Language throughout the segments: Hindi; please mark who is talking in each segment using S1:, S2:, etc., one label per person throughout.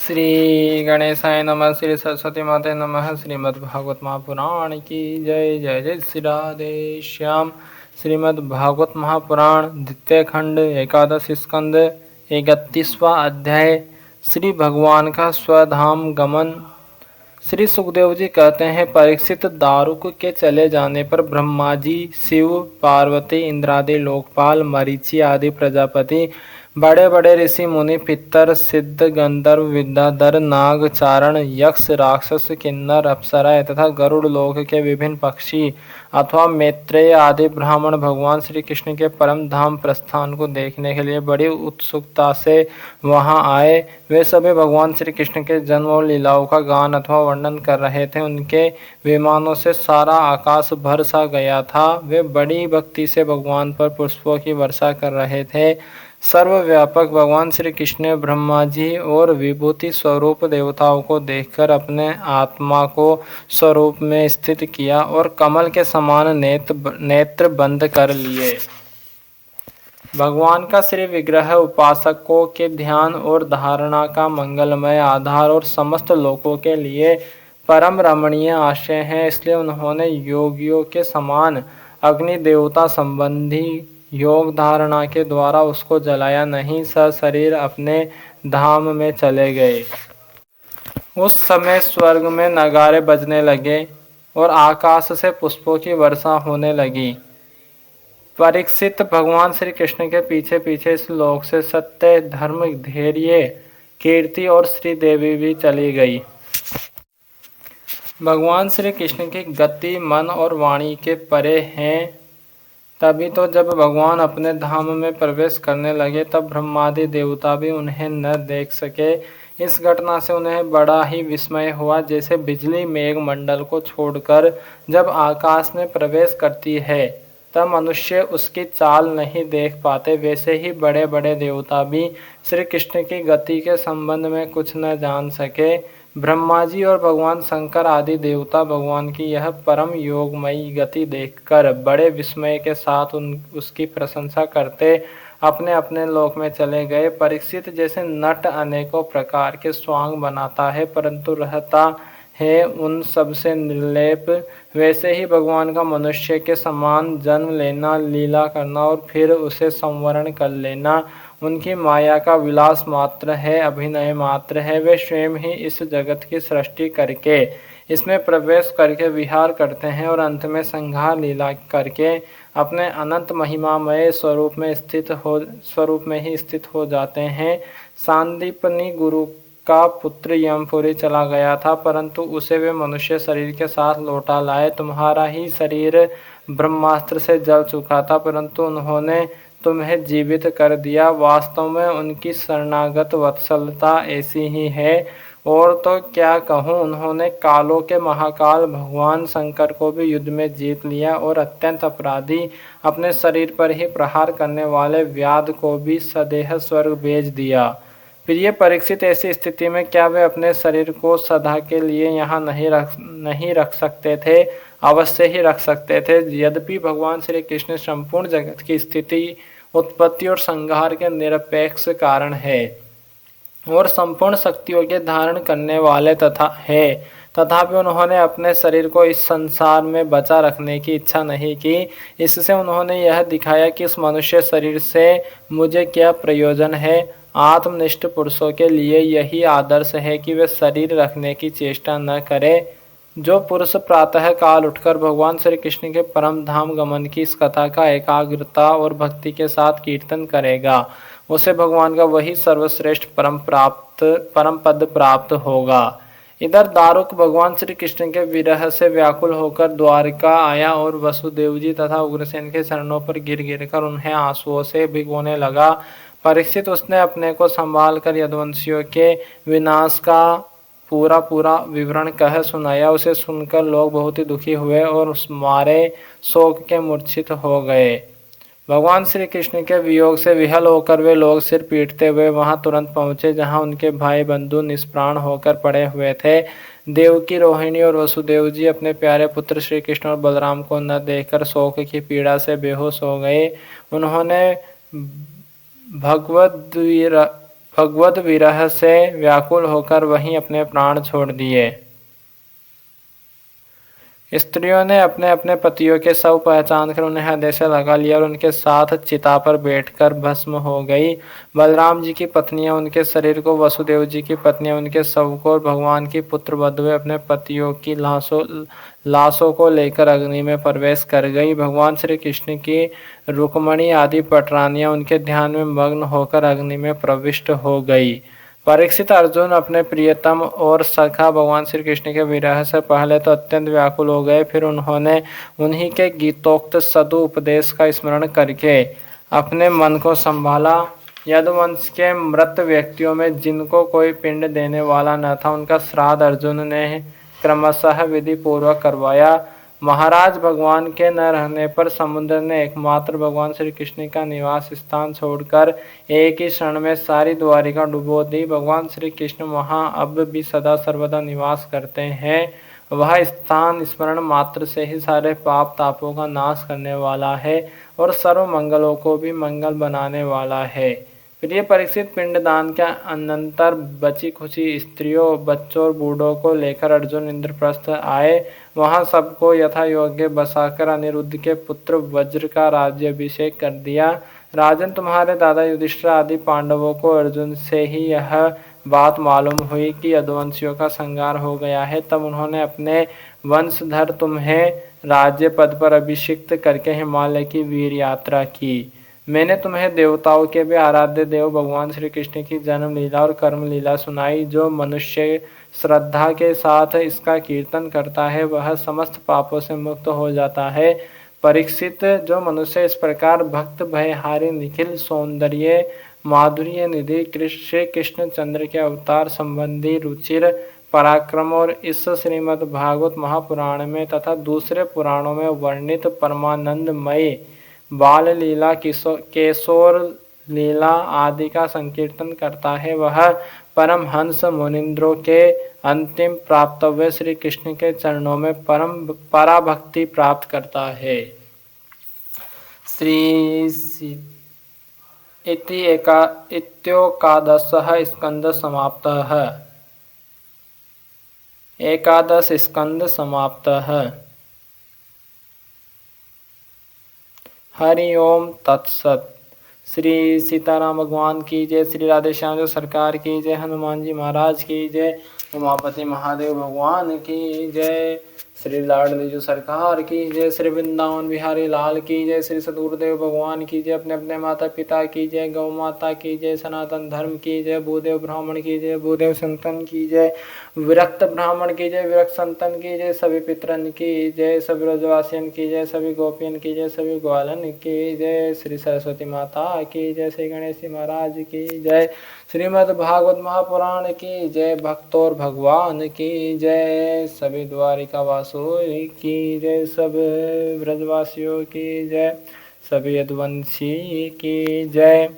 S1: श्री गणेशाय नमः। श्री सरस्वती माते नमः। श्रीमद्भागवत महापुराण की जय। जय जय श्री राधे श्याम। श्रीमद्भागवत महापुराण द्वितीय खंड एकादश स्कंद 31वां अध्याय। श्री भगवान का स्वधाम गमन। श्री सुखदेव जी कहते हैं, परीक्षित, दारुक के चले जाने पर ब्रह्मा जी, शिव, पार्वती, इंद्रादि लोकपाल, मरीचि आदि प्रजापति, बड़े बड़े ऋषि मुनि, पितर, सिद्ध, गंधर्व, विद्याधर, नाग, चारण, यक्ष, राक्षस, किन्नर, अप्सराएं तथा गरुड़ लोक के विभिन्न पक्षी अथवा मैत्रेय आदि ब्राह्मण भगवान श्री कृष्ण के परम धाम प्रस्थान को देखने के लिए बड़ी उत्सुकता से वहां आए। वे सभी भगवान श्री कृष्ण के जन्म और लीलाओं का गान अथवा वर्णन कर रहे थे। उनके विमानों से सारा आकाश भर सा गया था। वे बड़ी भक्ति से भगवान पर पुष्पों की वर्षा कर रहे थे। सर्वव्यापक भगवान श्री कृष्ण ब्रह्मा जी और विभूति स्वरूप देवताओं को देखकर अपने आत्मा को स्वरूप में स्थित किया और कमल के समान नेत्र बंद कर लिए। भगवान का श्री विग्रह उपासकों के ध्यान और धारणा का मंगलमय आधार और समस्त लोकों के लिए परम रमणीय आश्रय है। इसलिए उन्होंने योगियों के समान अग्नि देवता संबंधी योग धारणा के द्वारा उसको जलाया नहीं, सशरीर अपने धाम में चले गए। उस समय स्वर्ग में नगारे बजने लगे और आकाश से पुष्पों की वर्षा होने लगी। परीक्षित, भगवान श्री कृष्ण के पीछे पीछे इस लोक से सत्य, धर्म, धैर्य, कीर्ति और श्री देवी भी चली गई। भगवान श्री कृष्ण की गति मन और वाणी के परे हैं। तभी तो जब भगवान अपने धाम में प्रवेश करने लगे तब ब्रह्मादि देवता भी उन्हें न देख सके। इस घटना से उन्हें बड़ा ही विस्मय हुआ। जैसे बिजली मेघ मंडल को छोड़कर जब आकाश में प्रवेश करती है तब मनुष्य उसकी चाल नहीं देख पाते, वैसे ही बड़े बड़े देवता भी श्री कृष्ण की गति के संबंध में कुछ न जान सके। ब्रह्मा जी और भगवान शंकर आदि देवता भगवान की यह परम योगमयी गति देखकर बड़े विस्मय के साथ उसकी प्रशंसा करते अपने अपने लोक में चले गए। परीक्षित, जैसे नट अनेकों प्रकार के स्वांग बनाता है परंतु रहता है उन सबसे निर्लेप, वैसे ही भगवान का मनुष्य के समान जन्म लेना, लीला करना और फिर उसे संवरण कर लेना उनकी माया का विलास मात्र है, अभिनय मात्र है। वे स्वयं ही इस जगत की सृष्टि करके इसमें प्रवेश करके विहार करते हैं और अंत में संहार लीला करके अपने अनंत महिमामय स्वरूप में ही स्थित हो जाते हैं। सांदीपनि गुरु का पुत्र यमपुरी चला गया था परंतु उसे वे मनुष्य शरीर के साथ लौटा लाए। तुम्हारा ही शरीर ब्रह्मास्त्र से जल चुका था परंतु उन्होंने तुम्हें जीवित कर दिया। वास्तव में उनकी शरणागत वत्सलता ऐसी ही है। और तो क्या कहूँ, उन्होंने कालों के महाकाल भगवान शंकर को भी युद्ध में जीत लिया और अत्यंत अपराधी अपने शरीर पर ही प्रहार करने वाले व्याध को भी सदेह स्वर्ग भेज दिया। प्रिय परीक्षित, ऐसी स्थिति में क्या वे अपने शरीर को सदा के लिए यहाँ नहीं रख सकते थे? अवश्य ही रख सकते थे। यद्यपि भगवान श्री कृष्ण संपूर्ण जगत की स्थिति, उत्पत्ति और संहार के निरपेक्ष कारण है और संपूर्ण शक्तियों के धारण करने वाले तथापि उन्होंने अपने शरीर को इस संसार में बचा रखने की इच्छा नहीं की। इससे उन्होंने यह दिखाया कि इस मनुष्य शरीर से मुझे क्या प्रयोजन है। आत्मनिष्ठ पुरुषों के लिए यही आदर्श है कि वे शरीर रखने की चेष्टा न करें। जो पुरुष प्रातः काल उठकर भगवान श्री कृष्ण के परम धाम गमन की इस कथा का एकाग्रता और भक्ति के साथ कीर्तन करेगा उसे भगवान का वही सर्वश्रेष्ठ परम पद प्राप्त होगा। इधर दारुक भगवान श्री कृष्ण के विरह से व्याकुल होकर द्वारका आया और वसुदेव जी तथा उग्रसेन के चरणों पर गिर गिरकर उन्हें आंसुओं से भिगोने लगा। परीक्षित, उसने अपने को संभाल कर यदुवंशियों के विनाश का पूरा विवरण कह सुनाया। उसे सुनकर लोग बहुत ही दुखी हुए और उस मारे शोक के मूर्छित हो गए। भगवान श्री कृष्ण के वियोग से विहल होकर वे लोग सिर पीटते हुए वहां तुरंत पहुंचे जहां उनके भाई बंधु निष्प्राण होकर पड़े हुए थे। देवकी, रोहिणी और वसुदेव जी अपने प्यारे पुत्र श्री कृष्ण और बलराम को न देखकर शोक की पीड़ा से बेहोश हो गए। उन्होंने भगवद भगवत विरह से व्याकुल होकर वहीं अपने प्राण छोड़ दिए। स्त्रियों ने अपने अपने पतियों के शव पहचान कर उन्हें हृदय से लगा लिया और उनके साथ चिता पर बैठकर भस्म हो गई। बलराम जी की पत्नियां उनके शरीर को, वसुदेव जी की पत्नियां उनके शव को और भगवान की पुत्र वधुएं अपने पतियों की लाशों को लेकर अग्नि में प्रवेश कर गई। भगवान श्री कृष्ण की रुक्मणी आदि पटरानियां उनके ध्यान में मग्न होकर अग्नि में प्रविष्ट हो गई। परीक्षित, अर्जुन अपने प्रियतम और सखा भगवान श्री कृष्ण के विरह से पहले तो अत्यंत व्याकुल हो गए, फिर उन्होंने उन्हीं के गीतोक्त सदु उपदेश का स्मरण करके अपने मन को संभाला। यदुवंश के मृत व्यक्तियों में जिनको कोई पिंड देने वाला न था, उनका श्राद्ध अर्जुन ने क्रमशः विधि पूर्वक करवाया। महाराज, भगवान के न रहने पर समुद्र ने एकमात्र भगवान श्री कृष्ण का निवास स्थान छोड़कर एक ही क्षण में सारी द्वारिका डुबो दी। भगवान श्री कृष्ण वहां अब भी सदा सर्वदा निवास करते हैं। वह स्थान स्मरण मात्र से ही सारे पाप तापों का नाश करने वाला है और सर्व मंगलों को भी मंगल बनाने वाला है। प्रिय परीक्षित, पिंडदान के अनंतर बची खुची स्त्रियों, बच्चों और बूढ़ों को लेकर अर्जुन इंद्रप्रस्थ आए। वहां सबको यथा योग्य बसाकर अनिरुद्ध के पुत्र वज्र का राज्याभिषेक कर दिया। राजन, तुम्हारे दादा युधिष्ठिर आदि पांडवों को अर्जुन से ही यह बात मालूम हुई कि यदुवंशियों का संहार हो गया है। तब उन्होंने अपने वंशधर तुम्हें राज्य पद पर अभिषिक्त करके हिमालय की वीर यात्रा की। मैंने तुम्हें देवताओं के भी आराध्य देव भगवान श्री कृष्ण की जन्म लीला और कर्म लीला सुनाई। जो मनुष्य श्रद्धा के साथ इसका कीर्तन करता है वह समस्त पापों से मुक्त हो जाता है। परीक्षित, जो मनुष्य इस प्रकार भक्त भयहारी निखिल सौंदर्य माधुर्य निधि श्री कृष्ण चंद्र के अवतार संबंधी रुचिर पराक्रम और इस श्रीमद् भागवत महापुराण में तथा दूसरे पुराणों में वर्णित परमानंदमय बाल लीला, केशोर लीला आदि का संकीर्तन करता है, वह परमहंस मुनिंद्रों के अंतिम प्राप्तव्य श्री कृष्ण के चरणों में पराभक्ति प्राप्त करता है। इत्योकादशः स्कंद समाप्तः। एकादश स्कंद समाप्तः। हरि ओम तत्सत। श्री सीताराम भगवान की जय, श्री राधे श्याम जो सरकार की जय, हनुमान जी महाराज की जय, उमापति महादेव भगवान की जय, श्री लाडली जो सरकार की जय, श्री वृंदावन बिहारी लाल की जय, श्री सदगुरुदेव भगवान की जय, अपने अपने माता पिता की जय, गौ माता की जय, सनातन धर्म की जय, भूदेव ब्राह्मण की जय, भूदेव संतन की जय, विरक्त ब्राह्मण की जय, विरक्त संतन की जय, सभी पितरन की जय, सभी ब्रजवासियन की जय, सभी गोपियन की जय, सभी ग्वालन की जय, श्री सरस्वती माता की जय, श्री गणेश जी महाराज की जय, श्रीमद् भागवत महापुराण की जय, भक्तों भगवान की जय, सभी द्वारिका वासों की जय, सब ब्रजवासियों की जय, सभी यदुवंशी की जय,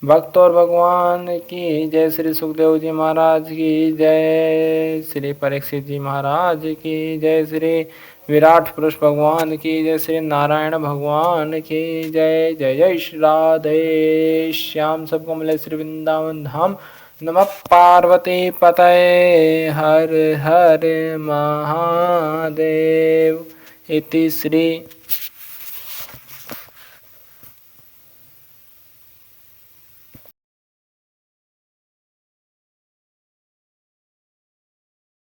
S1: भक्तों भगवान की जय, श्री सुखदेव जी महाराज की जय, श्री परीक्षित जी महाराज की जय, श्री विराट पुरुष भगवान की जय, श्री नारायण भगवान की जय। जय जय श्री राधे श्याम, सबको मिले श्री वृंदावन धाम। नमः पार्वती पतये, हर हर महादेव। इति श्री